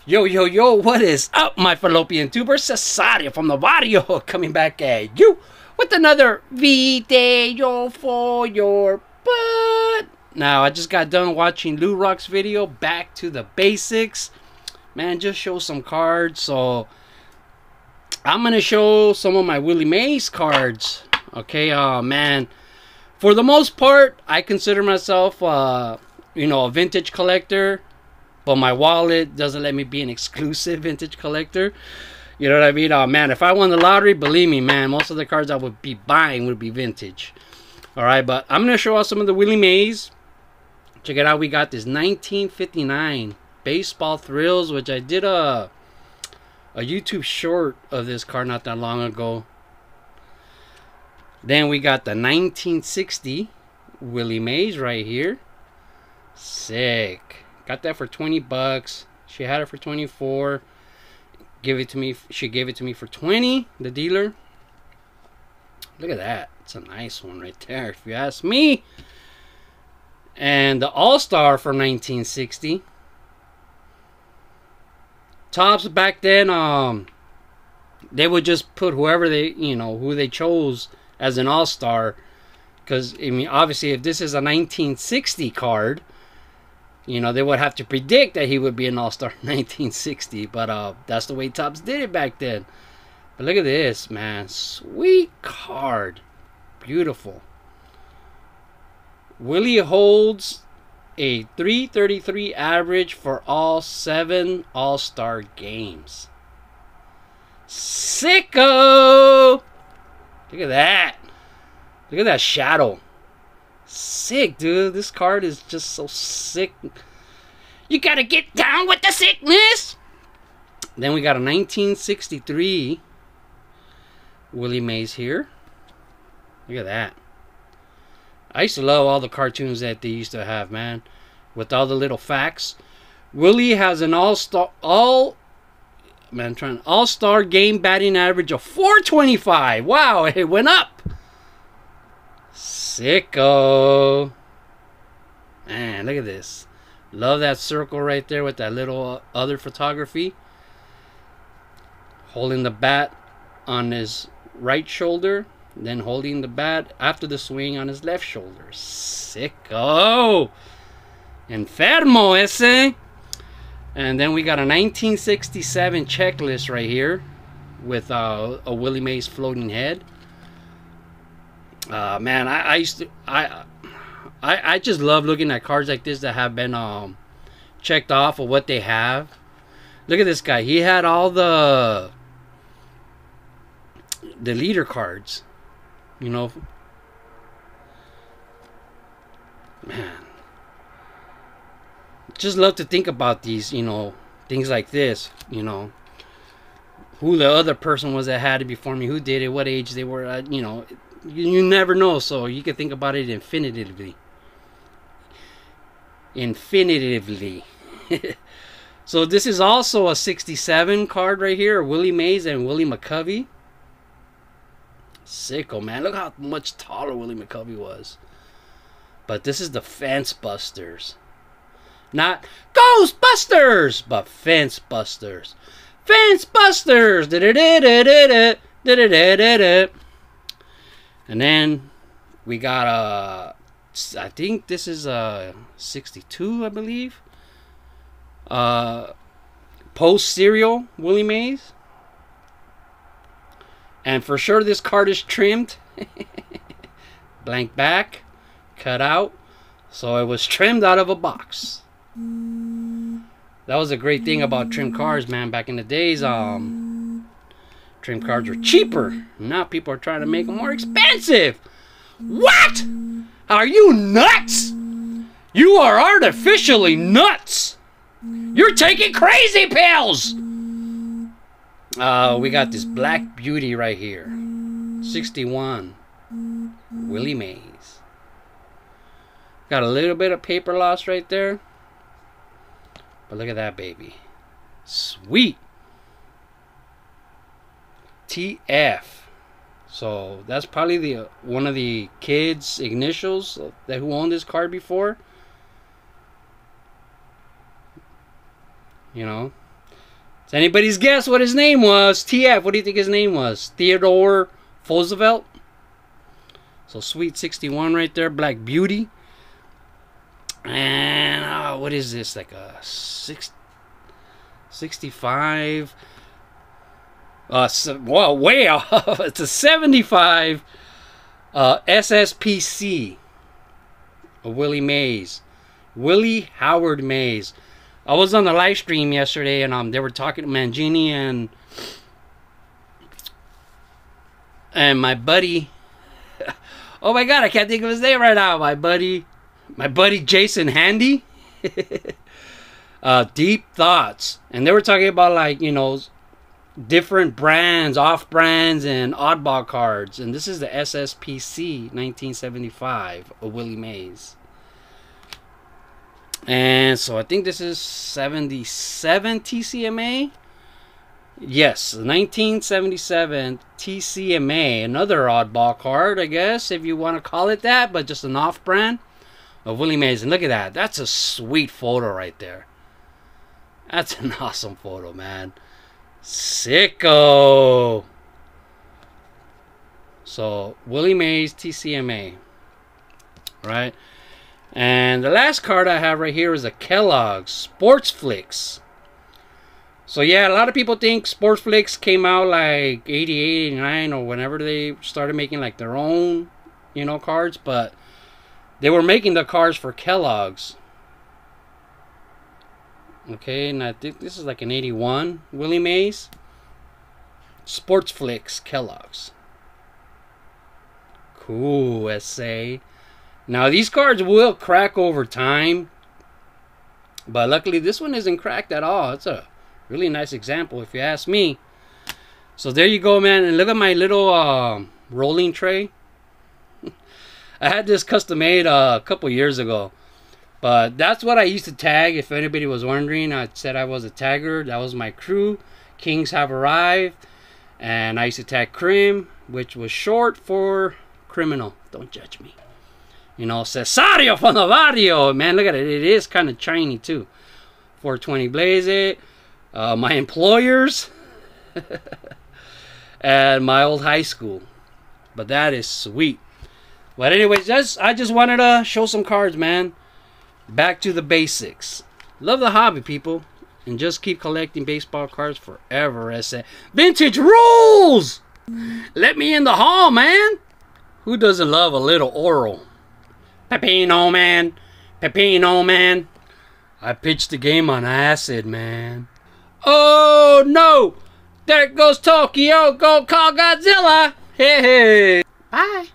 Yo, yo, yo, what is up, my fallopian tubers? Cesario from the barrio coming back at you with another video for your butt. Now, I just got done watching Lou Rock's video, Back to the Basics. Man, just show some cards. So, I'm going to show some of my Willie Mays cards. Okay, man. For the most part, I consider myself, a vintage collector. But my wallet doesn't let me be an exclusive vintage collector. You know what I mean? Oh, man, if I won the lottery, believe me, man, most of the cards I would be buying would be vintage. Alright, but I'm going to show off some of the Willie Mays. Check it out. We got this 1959 Baseball Thrills, which I did a YouTube short of this card not that long ago. Then we got the 1960 Willie Mays right here. Sick. Got that for 20 bucks. She had it for 24. Give it to me. She gave it to me for 20, the dealer. Look at that. It's a nice one right there, if you ask me. And the All-Star for 1960. Tops back then, they would just put whoever they, who they chose as an All-Star. Because, I mean, obviously, if this is a 1960 card, they would have to predict that he would be an All-Star in 1960. But that's the way Topps did it back then. But look at this, man. Sweet card. Beautiful. Willie holds a 333 average for all 7 All-Star games. Sicko! Look at that. Look at that shadow. Sick, dude. This card is just so sick. You gotta get down with the sickness. Then we got a 1963 Willie Mays here. Look at that. I used to love all the cartoons that they used to have, man. With all the little facts. Willie has an all-star game batting average of 425. Wow, it went up. Sicko. Man, look at this. Love that circle right there with that little other photography. Holding the bat on his right shoulder. Then holding the bat after the swing on his left shoulder. Sicko. Enfermo ese. And then we got a 1967 checklist right here. With a Willie Mays floating head. Man, I just love looking at cards like this that have been checked off of what they have. Look at this guy. He had all the leader cards. Man. Just love to think about these, things like this, who the other person was that had it before me, who did it, what age they were at, You never know, so you can think about it infinitively. So this is also a 67 card right here. Willie Mays and Willie McCovey. Sicko, man. Look how much taller Willie McCovey was. But this is the Fence Busters. Not Ghostbusters, but Fence Busters. Fence Busters! And then we got I think this is 62, I believe. Post Serial Willie Mays. And for sure this card is trimmed. Blank back, cut out. So it was trimmed out of a box. That was a great thing about trimmed cards, man. Back in the days, trim cards were cheaper. Now people are trying to make them more expensive. What? Are you nuts? You are artificially nuts. You're taking crazy pills. We got this Black Beauty right here. 61. Willie Mays. Got a little bit of paper loss right there. But look at that baby. Sweet. TF. So that's probably one of the kids' initials that who owned this card before. It's anybody's guess what his name was. TF, what do you think his name was? Theodore Roosevelt. So Sweet 61 right there, Black Beauty. And what is this? Like a 65. Well, way off. It's a 75 SSPC of Willie Mays. Willie Howard Mays. I was on the live stream yesterday, and they were talking to Mangini and my buddy. Oh my God, I can't think of his name right now. My buddy Jason Handy. Deep Thoughts, and they were talking about, like, you know, different brands, off brands, and oddball cards. And this is the SSPC 1975 of Willie Mays. And so I think this is 77 TCMA. Yes, 1977 TCMA. Another oddball card, I guess, if you want to call it that, but just an off brand of Willie Mays. And look at that. That's a sweet photo right there. That's an awesome photo, man. Sicko. So, Willie Mays TCMA. Right? And the last card I have right here is a Kellogg's Sports Flicks. So yeah, a lot of people think Sports Flicks came out like 88, 89, or whenever they started making like their own, you know, cards. But they were making the cards for Kellogg's. Okay, and I think this is like an 81 Willie Mays. Sports Flicks Kellogg's. Cool, SA. Now, these cards will crack over time, but luckily this one isn't cracked at all. It's a really nice example, if you ask me. So there you go, man. And look at my little rolling tray. I had this custom made a couple years ago, but that's what I used to tag. If anybody was wondering, I said I was a tagger. That was my crew. Kings have arrived, and I used to tag Crim, which was short for criminal. Don't judge me. You know, Cesario from the barrio. Man, look at it. It is kind of shiny, too. 420 Blaze It. My employers. And my old high school. But that is sweet. But anyways, I just wanted to show some cards, man. Back to the basics. Love the hobby, people. And just keep collecting baseball cards forever. Vintage rules! Let me in the hall, man. Who doesn't love a little oral? Pepino, man. Pepino, man. I pitched the game on acid, man. Oh, no. There goes Tokyo. Go call Godzilla. Hey, hey. Bye.